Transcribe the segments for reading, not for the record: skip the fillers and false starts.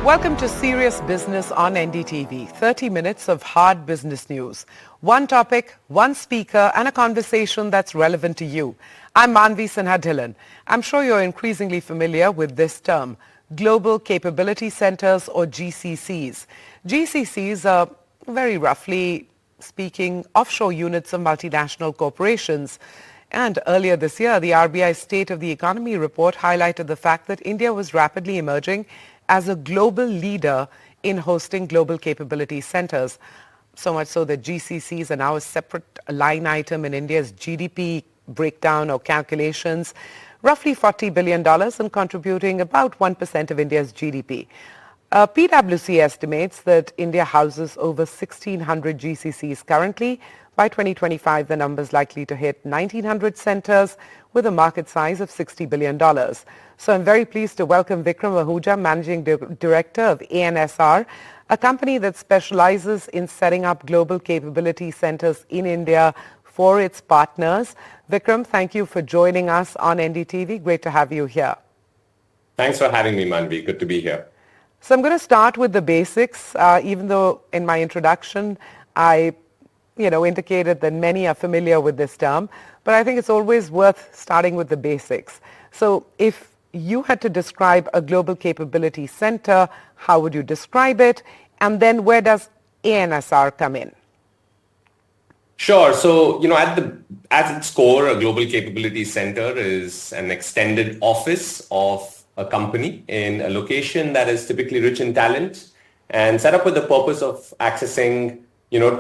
Welcome to Serious Business on NDTV. 30 minutes of hard business news. One topic, one speaker, and a conversation that's relevant to you. I'm Manvi Sinha Dhillon. I'm sure you're increasingly familiar with this term, Global Capability Centers or GCCs. GCCs are, very roughly speaking, offshore units of multinational corporations. And earlier this year, the RBI State of the Economy report highlighted the fact that India was rapidly emerging as a global leader in hosting global capability centers. So much so that GCCs are now a separate line item in India's GDP breakdown or calculations, roughly $40 billion and contributing about 1% of India's GDP. PwC estimates that India houses over 1,600 GCCs currently. By 2025, the number is likely to hit 1,900 centers with a market size of $60 billion. So I'm very pleased to welcome Vikram Ahuja, Managing Director of ANSR, a company that specializes in setting up global capability centers in India for its partners. Vikram, thank you for joining us on NDTV. Great to have you here. Thanks for having me, Manvi. Good to be here. So I'm going to start with the basics, even though in my introduction I indicated that many are familiar with this term, but I think it's always worth starting with the basics. So if you had to describe a global capability center, how would you describe it? And then where does ANSR come in? Sure. So, at its core, a global capability center is an extended office of a company in a location that is typically rich in talent and set up with the purpose of accessing,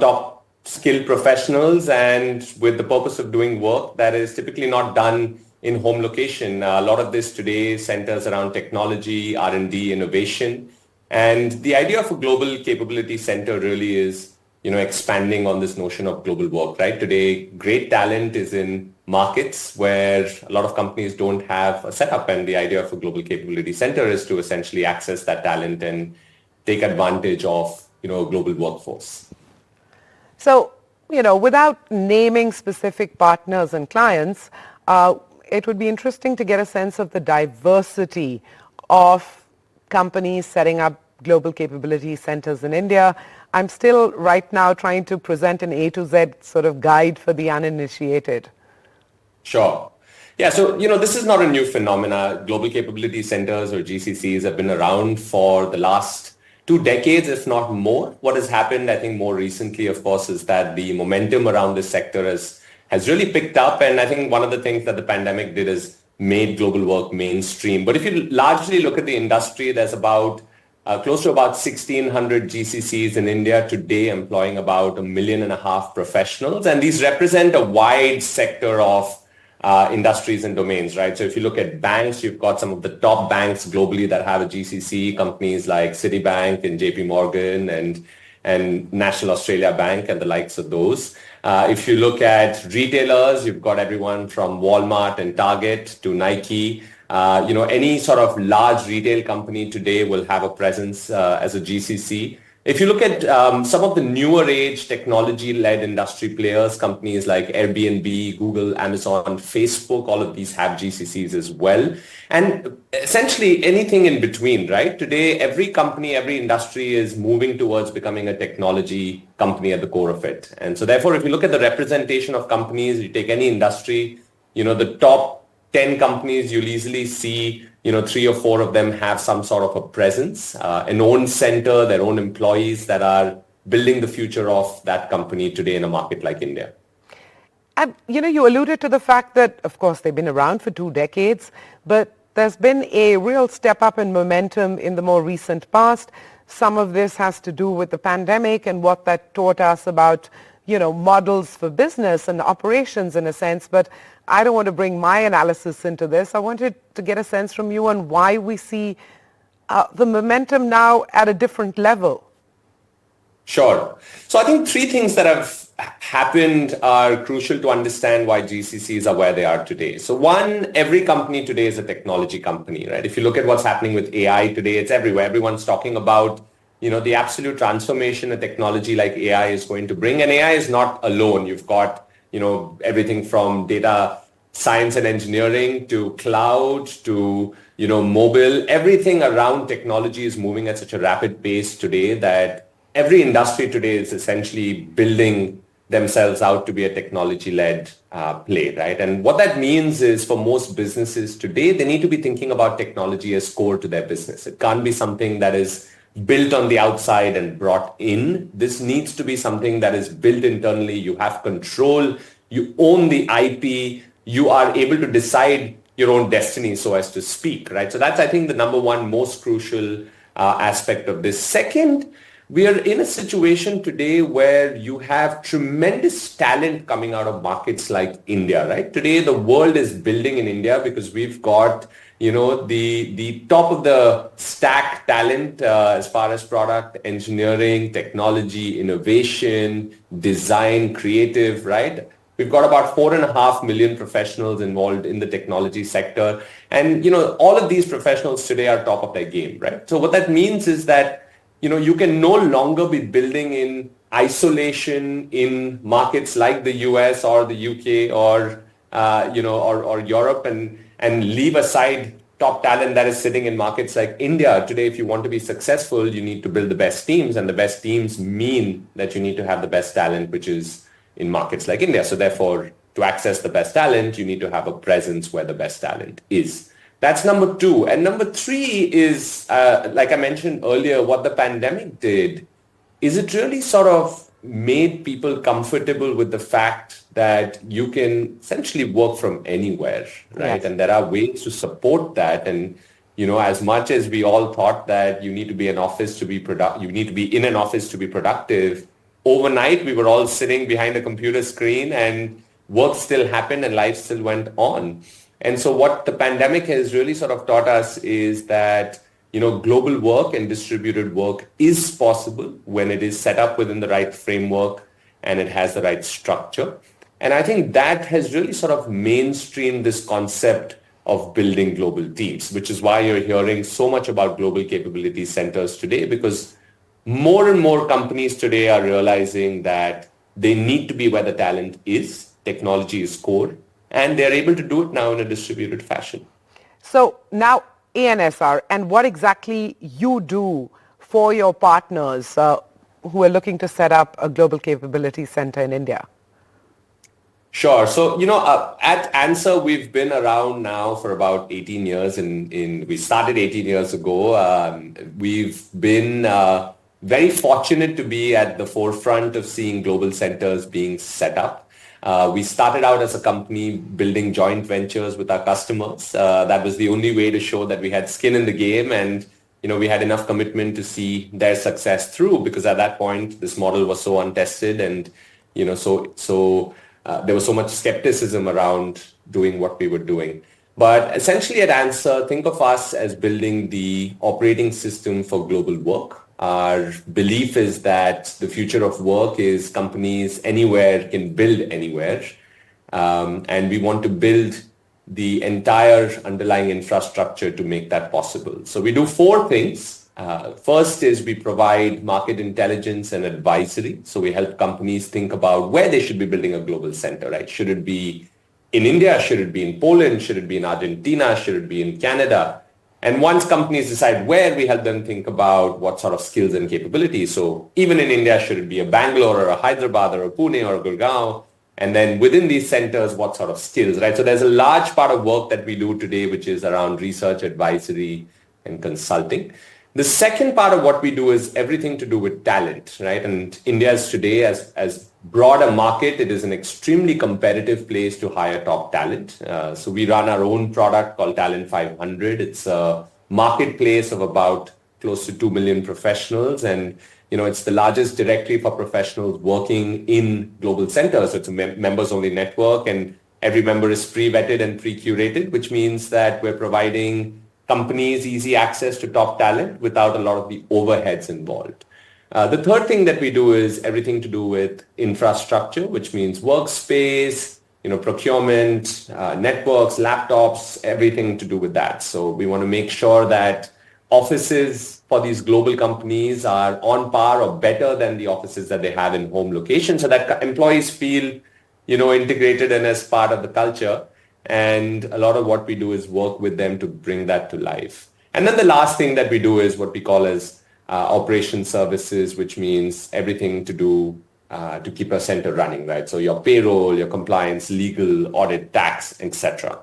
top skilled professionals and with the purpose of doing work that is typically not done in home location. A lot of this today centers around technology, R&D, innovation. And the idea of a global capability center really is, expanding on this notion of global work, right? Today, great talent is in markets where a lot of companies don't have a setup. And the idea of a global capability center is to essentially access that talent and take advantage of, a global workforce. So, without naming specific partners and clients, it would be interesting to get a sense of the diversity of companies setting up global capability centers in India. I'm still right now trying to present an A to Z sort of guide for the uninitiated. Sure. Yeah, so, this is not a new phenomena. Global capability centers or GCCs have been around for the last 2 decades, if not more. What has happened, I think, more recently, of course, is that the momentum around this sector has really picked up. And I think one of the things that the pandemic did is made global work mainstream. But if you largely look at the industry, there's about close to about 1,600 GCCs in India today, employing about 1.5 million professionals. And these represent a wide sector of industries and domains, right? So if you look at banks, you've got some of the top banks globally that have a GCC, companies like Citibank and JP Morgan and National Australia Bank and the likes of those. If you look at retailers, you've got everyone from Walmart and Target to Nike. Any sort of large retail company today will have a presence as a GCC. If you look at some of the newer age technology-led industry players, companies like Airbnb, Google, Amazon, Facebook, all of these have GCCs as well. And essentially anything in between, right? Today, every company, every industry is moving towards becoming a technology company at the core of it. And so therefore, if you look at the representation of companies, you take any industry, the top 10 companies, you'll easily see 3 or 4 of them have some sort of a presence, an own center, their own employees that are building the future of that company today in a market like India. You alluded to the fact that, of course, they've been around for 2 decades, but there's been a real step up in momentum in the more recent past. Some of this has to do with the pandemic and what that taught us about, models for business and operations in a sense, but I don't want to bring my analysis into this. I wanted to get a sense from you on why we see the momentum now at a different level. Sure. So I think 3 things that have happened are crucial to understand why GCCs are where they are today. So one, every company today is a technology company, right? If you look at what's happening with AI today, it's everywhere. Everyone's talking about the absolute transformation a technology like AI is going to bring. And AI is not alone. You've got, everything from data science and engineering to cloud to, mobile. Everything around technology is moving at such a rapid pace today that every industry today is essentially building themselves out to be a technology-led play, right? And what that means is for most businesses today, they need to be thinking about technology as core to their business. It can't be something that is built on the outside and brought in. This needs to be something that is built internally. You have control. You own the IP. You are able to decide your own destiny, so as to speak, right? So that's, I think, the number one most crucial aspect of this. Second, we are in a situation today where you have tremendous talent coming out of markets like India, right? Today, the world is building in India because we've got, the top of the stack talent as far as product, engineering, technology, innovation, design, creative, right? We've got about 4.5 million professionals involved in the technology sector. And, all of these professionals today are top of their game, right? So what that means is that you can no longer be building in isolation in markets like the US or the UK or Europe and leave aside top talent that is sitting in markets like India. Today, if you want to be successful, you need to build the best teams, and the best teams mean that you need to have the best talent, which is in markets like India. So therefore, to access the best talent, you need to have a presence where the best talent is. That's number two. And number three is, like I mentioned earlier, what the pandemic did is it really sort of made people comfortable with the fact that you can essentially work from anywhere, right? Yes. And there are ways to support that. And, as much as we all thought that you need to be in an office to be productive, overnight we were all sitting behind a computer screen and work still happened and life still went on. And so what the pandemic has really sort of taught us is that, global work and distributed work is possible when it is set up within the right framework and it has the right structure. And I think that has really sort of mainstreamed this concept of building global teams, which is why you're hearing so much about global capability centers today, because more and more companies today are realizing that they need to be where the talent is. Technology is core. And they're able to do it now in a distributed fashion. So now ANSR and what exactly you do for your partners who are looking to set up a global capability center in India. Sure. So, at ANSR, we've been around now for about 18 years. We started 18 years ago. We've been very fortunate to be at the forefront of seeing global centers being set up. We started out as a company building joint ventures with our customers. That was the only way to show that we had skin in the game and, we had enough commitment to see their success through, because at that point, this model was so untested and, there was so much skepticism around doing what we were doing. But essentially at ANSR, think of us as building the operating system for global work. Our belief is that the future of work is companies anywhere can build anywhere. And we want to build the entire underlying infrastructure to make that possible. So we do four things. First is we provide market intelligence and advisory. So we help companies think about where they should be building a global center, right? Should it be in India? Should it be in Poland? Should it be in Argentina? Should it be in Canada? And once companies decide where, we help them think about what sort of skills and capabilities. So even in India, should it be a Bangalore or a Hyderabad or a Pune or a Gurgaon? And then within these centers, what sort of skills, right? So there's a large part of work that we do today, which is around research, advisory, and consulting. The second part of what we do is everything to do with talent, right? And India is today, as broad a market, it is an extremely competitive place to hire top talent. So we run our own product called Talent 500. It's a marketplace of about close to 2 million professionals. And, it's the largest directory for professionals working in global centers. So it's a members-only network, and every member is pre-vetted and pre-curated, which means that we're providing companies easy access to top talent without a lot of the overheads involved. The third thing that we do is everything to do with infrastructure, which means workspace, procurement, networks, laptops, everything to do with that. So we want to make sure that offices for these global companies are on par or better than the offices that they have in home locations, so that employees feel, integrated and as part of the culture. And a lot of what we do is work with them to bring that to life. And then the last thing that we do is what we call as operation services, which means everything to do to keep a center running, right? So your payroll, your compliance, legal, audit, tax, etc.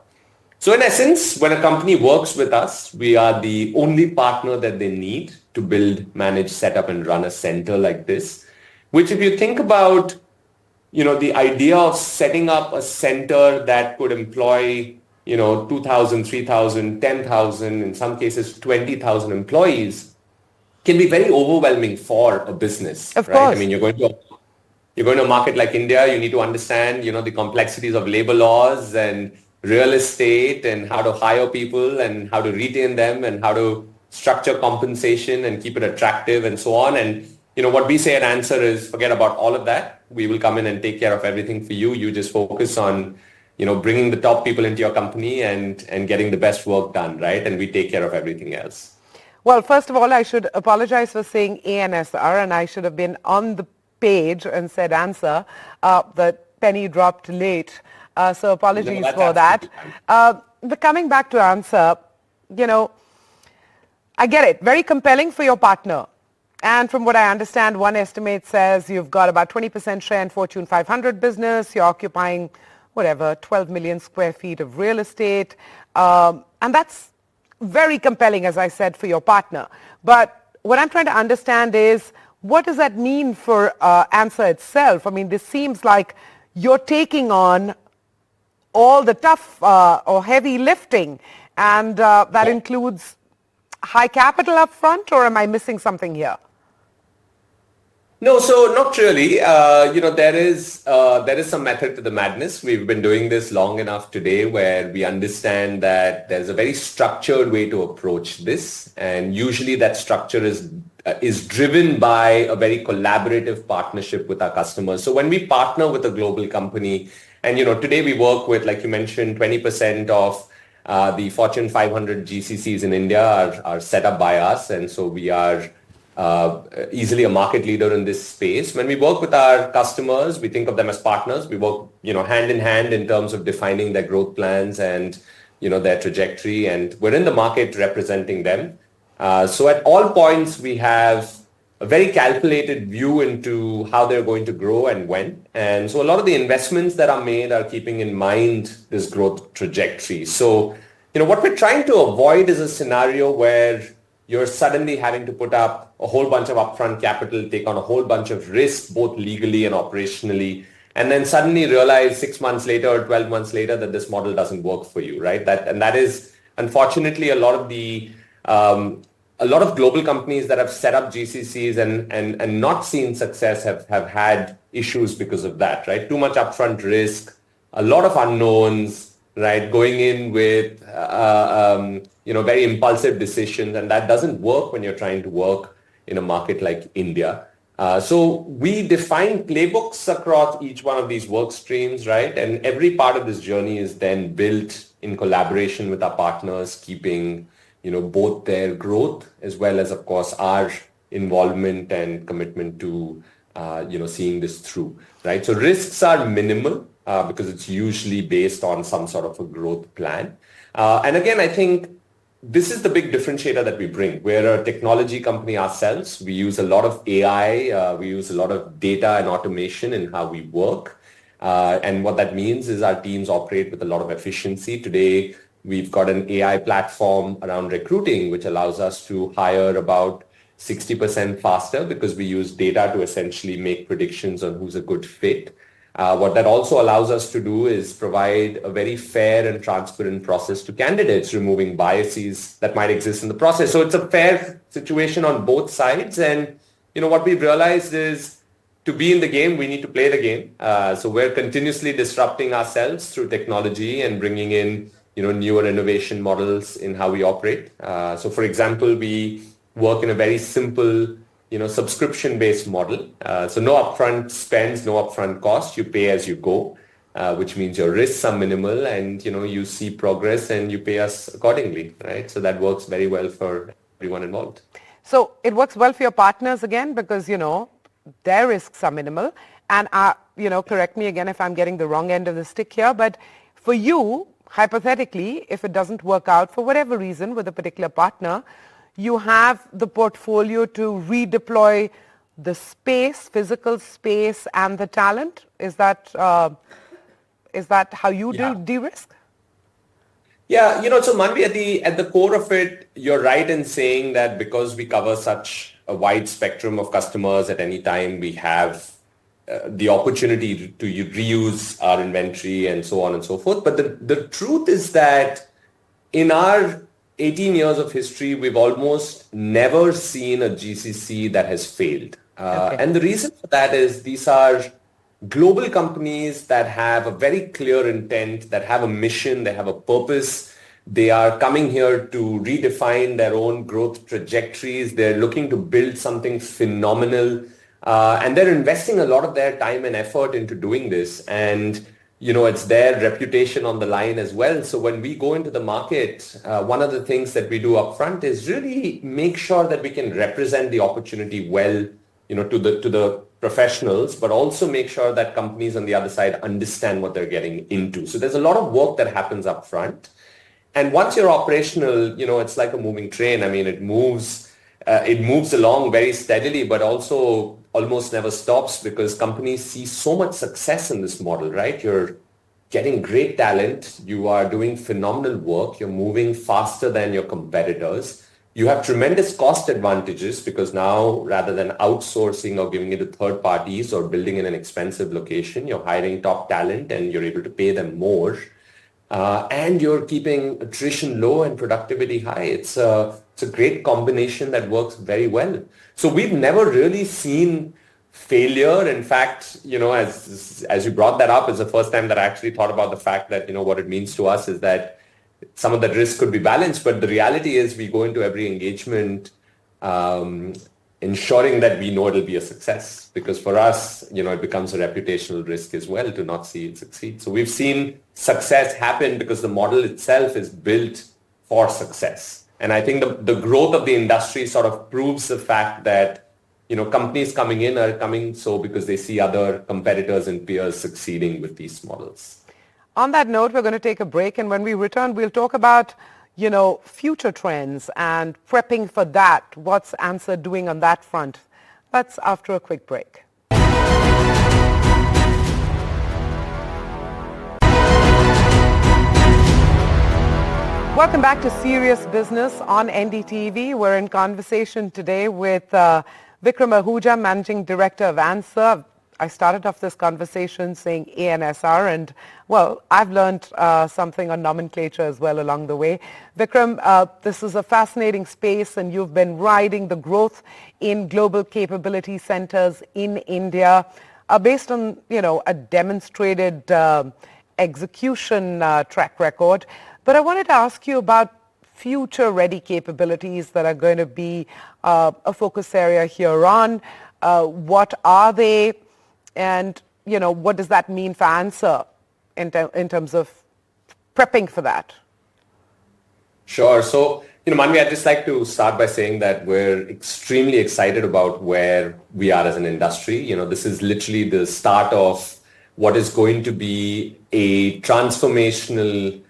So in essence, when a company works with us, we are the only partner that they need to build, manage, set up, and run a center like this, which if you think about, the idea of setting up a center that could employ, 2,000, 3,000, 10,000, in some cases 20,000 employees can be very overwhelming for a business, Of right? course. I mean, you're going to a market like India, you need to understand, the complexities of labor laws and real estate and how to hire people and how to retain them and how to structure compensation and keep it attractive and so on. And, what we say at ANSR is forget about all of that. We will come in and take care of everything for you. You just focus on, bringing the top people into your company and getting the best work done, right? And we take care of everything else. Well, first of all, I should apologize for saying ANSR, and I should have been on the page and said ANSR. The penny dropped late, so apologies for that. But coming back to ANSR, I get it. Very compelling for your partner. And from what I understand, one estimate says you've got about 20% share in Fortune 500 business. You're occupying, 12 million square feet of real estate. And that's very compelling, as I said, for your partner. But what I'm trying to understand is, what does that mean for ANSR itself? I mean, this seems like you're taking on all the tough or heavy lifting, and that includes high capital up front, or am I missing something here? No, so not really. There is some method to the madness. We've been doing this long enough today where we understand that there's a very structured way to approach this. And usually that structure is driven by a very collaborative partnership with our customers. So when we partner with a global company, and today we work with, like you mentioned, 20% of the Fortune 500 GCCs in India are set up by us. And so we are easily a market leader in this space. When we work with our customers, we think of them as partners. We work, hand in hand in terms of defining their growth plans and, their trajectory. And we're in the market representing them. So at all points, we have a very calculated view into how they're going to grow and when. And so a lot of the investments that are made are keeping in mind this growth trajectory. So, what we're trying to avoid is a scenario where you're suddenly having to put up a whole bunch of upfront capital, take on a whole bunch of risks, both legally and operationally, and then suddenly realize 6 months later or 12 months later that this model doesn't work for you, right? That is, unfortunately, a lot of global companies that have set up GCCs and not seen success have had issues because of that, right? Too much upfront risk, a lot of unknowns, right? Going in with, very impulsive decisions, and that doesn't work when you're trying to work in a market like India. So we define playbooks across each one of these work streams, right? And every part of this journey is then built in collaboration with our partners, keeping, both their growth as well as, of course, our involvement and commitment to, seeing this through, right? So risks are minimal because it's usually based on some sort of a growth plan. And again, I think this is the big differentiator that we bring. We're a technology company ourselves. We use a lot of AI. We use a lot of data and automation in how we work. And what that means is our teams operate with a lot of efficiency. Today, we've got an AI platform around recruiting, which allows us to hire about 60% faster because we use data to essentially make predictions on who's a good fit. What that also allows us to do is provide a very fair and transparent process to candidates, removing biases that might exist in the process. So it's a fair situation on both sides. And, what we've realized is to be in the game, we need to play the game. So we're continuously disrupting ourselves through technology and bringing in, newer innovation models in how we operate. So for example, we work in a very simple subscription-based model. So no upfront spends, no upfront cost. You pay as you go, which means your risks are minimal and, you see progress and you pay us accordingly, right? So that works very well for everyone involved. So it works well for your partners again because, their risks are minimal. And, correct me again if I'm getting the wrong end of the stick here, but for you, hypothetically, if it doesn't work out for whatever reason with a particular partner, you have the portfolio to redeploy the space, physical space, and the talent. Is that how you de-risk? Yeah, so Manvi, at the core of it, you're right in saying that because we cover such a wide spectrum of customers at any time, we have the opportunity to reuse our inventory and so on and so forth. But the truth is that in our 18 years of history, we've almost never seen a GCC that has failed. And the reason for that is these are global companies that have a very clear intent, that have a mission, they have a purpose. They are coming here to redefine their own growth trajectories. They're looking to build something phenomenal. And they're investing a lot of their time and effort into doing this. And, it's their reputation on the line as well. So when we go into the market, one of the things that we do upfront is really make sure that we can represent the opportunity well, to the professionals, but also make sure that companies on the other side understand what they're getting into. So there's a lot of work that happens up front. And once you're operational, it's like a moving train. I mean, it moves along very steadily, but also almost never stops because companies see so much success in this model, right? You're getting great talent. You are doing phenomenal work. You're moving faster than your competitors. You have tremendous cost advantages because now rather than outsourcing or giving it to third parties or building in an expensive location, you're hiring top talent and you're able to pay them more. And you're keeping attrition low and productivity high. It's a great combination that works very well. So we've never really seen failure. In fact, as you brought that up, it's the first time that I actually thought about the fact that, what it means to us is that some of that risk could be balanced, but the reality is we go into every engagement ensuring that we know it'll be a success because for us, it becomes a reputational risk as well to not see it succeed. So we've seen success happen because the model itself is built for success. And I think the growth of the industry sort of proves the fact that, companies coming in are coming so because they see other competitors and peers succeeding with these models. On that note, we're going to take a break, and when we return, we'll talk about, future trends and prepping for that. What's ANSR doing on that front? That's after a quick break. Welcome back to Serious Business on NDTV. We're in conversation today with Vikram Ahuja, Managing Director of ANSR. I started off this conversation saying ANSR, and well, I've learned something on nomenclature as well along the way. Vikram, this is a fascinating space, and you've been riding the growth in global capability centers in India based on, a demonstrated execution track record. But I wanted to ask you about future-ready capabilities that are going to be a focus area here on. What are they? And, what does that mean for ANSR in terms of prepping for that? Sure. So, Manvi, I'd just like to start by saying that we're extremely excited about where we are as an industry. This is literally the start of what is going to be a transformational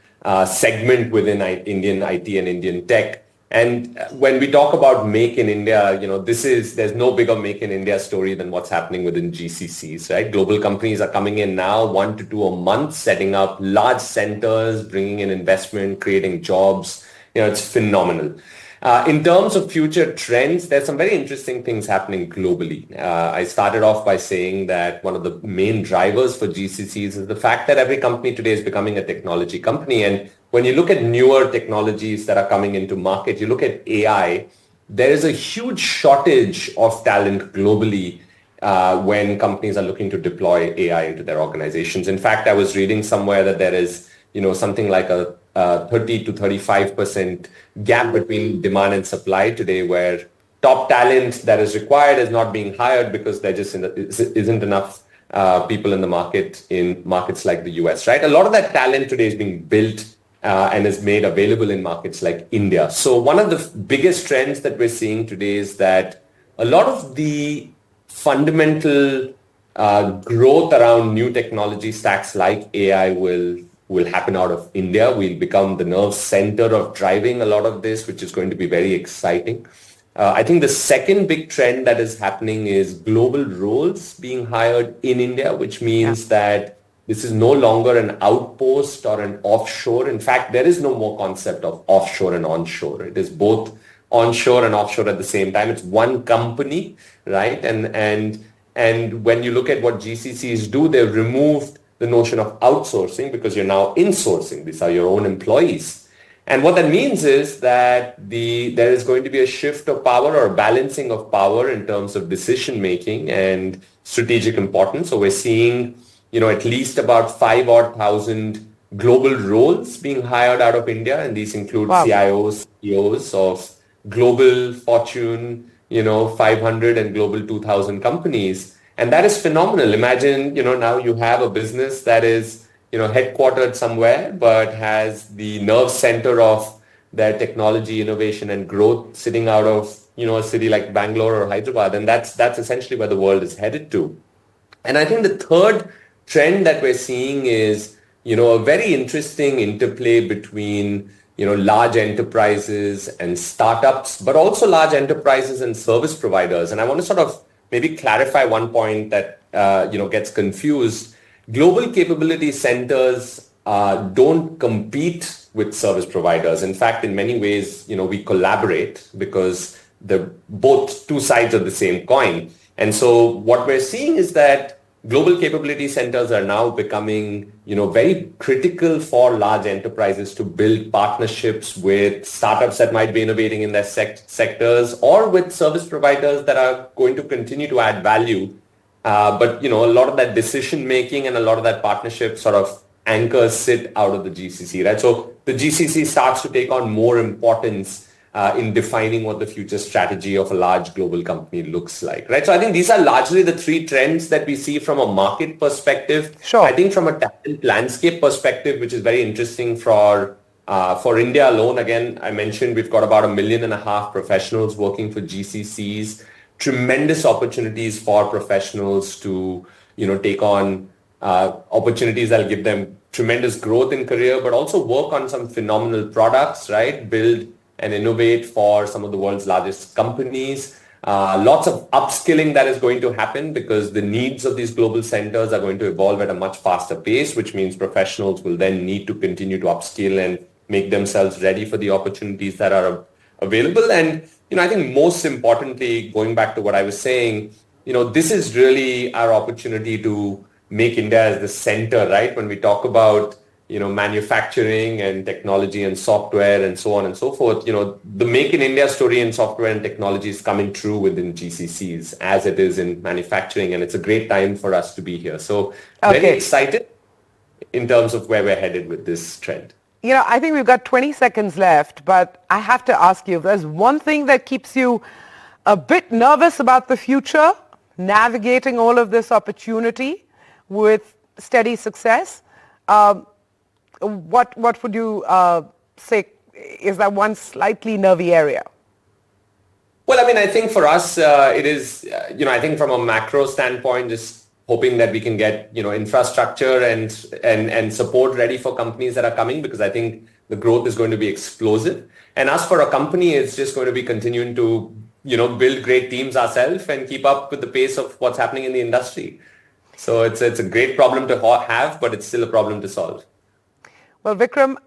segment within Indian IT and Indian tech. And when we talk about Make in India, there's no bigger Make in India story than what's happening within GCCs, right? Global companies are coming in now 1 to 2 a month, setting up large centers, bringing in investment, creating jobs. It's phenomenal. In terms of future trends, there's some very interesting things happening globally. I started off by saying that one of the main drivers for GCCs is the fact that every company today is becoming a technology company. And when you look at newer technologies that are coming into market, you look at AI, there is a huge shortage of talent globally when companies are looking to deploy AI into their organizations. In fact, I was reading somewhere that there is, something like a 30 to 35% gap between demand and supply today, where top talent that is required is not being hired because there just isn't enough people in the market in markets like the US, right? A lot of that talent today is being built and is made available in markets like India. So one of the biggest trends that we're seeing today is that a lot of the fundamental growth around new technology stacks like AI will will happen out of India. We'll become the nerve center of driving a lot of this, which is going to be very exciting. I think the second big trend that is happening is global roles being hired in India, which means that this is no longer an outpost or an offshore. In fact, there is no more concept of offshore and onshore. It is both onshore and offshore at the same time. It's one company, right? And when you look at what GCCs do, they've removed the notion of outsourcing because you're now insourcing. These are your own employees. And what that means is that there is going to be a shift of power or a balancing of power in terms of decision making and strategic importance. So we're seeing, at least about 5,000 global roles being hired out of India, and these include CIOs, CEOs of global Fortune, 500 and global 2,000 companies. And that is phenomenal. Imagine, now you have a business that is headquartered somewhere, but has the nerve center of their technology, innovation, and growth sitting out of, a city like Bangalore or Hyderabad. And that's essentially where the world is headed to. And I think the third trend that we're seeing is, a very interesting interplay between, large enterprises and startups, but also large enterprises and service providers. And I want to sort of maybe clarify one point that, gets confused. Global capability centers don't compete with service providers. In fact, in many ways, we collaborate because they're both two sides of the same coin. And so what we're seeing is that global capability centers are now becoming, very critical for large enterprises to build partnerships with startups that might be innovating in their sectors or with service providers that are going to continue to add value. But, a lot of that decision making and a lot of that partnership sort of anchors sit out of the GCC, right? So the GCC starts to take on more importance in defining what the future strategy of a large global company looks like, right? So I think these are largely the three trends that we see from a market perspective. Sure. I think from a talent landscape perspective, which is very interesting for India alone. Again, I mentioned we've got about 1.5 million professionals working for GCCs. Tremendous opportunities for professionals to, take on opportunities that'll give them tremendous growth in career, but also work on some phenomenal products, right? Build and innovate for some of the world's largest companies. Lots of upskilling that is going to happen because the needs of these global centers are going to evolve at a much faster pace, which means professionals will then need to continue to upskill and make themselves ready for the opportunities that are available. And I think most importantly, going back to what I was saying, this is really our opportunity to make India as the center, right? When we talk about, manufacturing and technology and software and so on and so forth, the Make in India story in software and technology is coming true within GCCs as it is in manufacturing. And it's a great time for us to be here. So very excited in terms of where we're headed with this trend. I think we've got 20 seconds left, but I have to ask you, if there's one thing that keeps you a bit nervous about the future, navigating all of this opportunity with steady success, what would you say is that one slightly nervy area? Well, I think for us, it is, I think from a macro standpoint, just hoping that we can get, infrastructure and support ready for companies that are coming, because I think the growth is going to be explosive. And as for a company, it's just going to be continuing to, build great teams ourselves and keep up with the pace of what's happening in the industry. So it's a great problem to have, but it's still a problem to solve. Well, Vikram,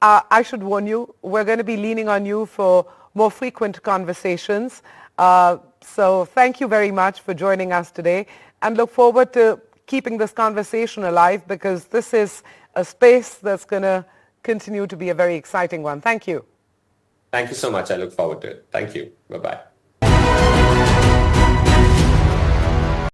I should warn you, we're going to be leaning on you for more frequent conversations. So thank you very much for joining us today, and look forward to keeping this conversation alive, because this is a space that's going to continue to be a very exciting one. Thank you. Thank you so much. I look forward to it. Thank you. Bye-bye.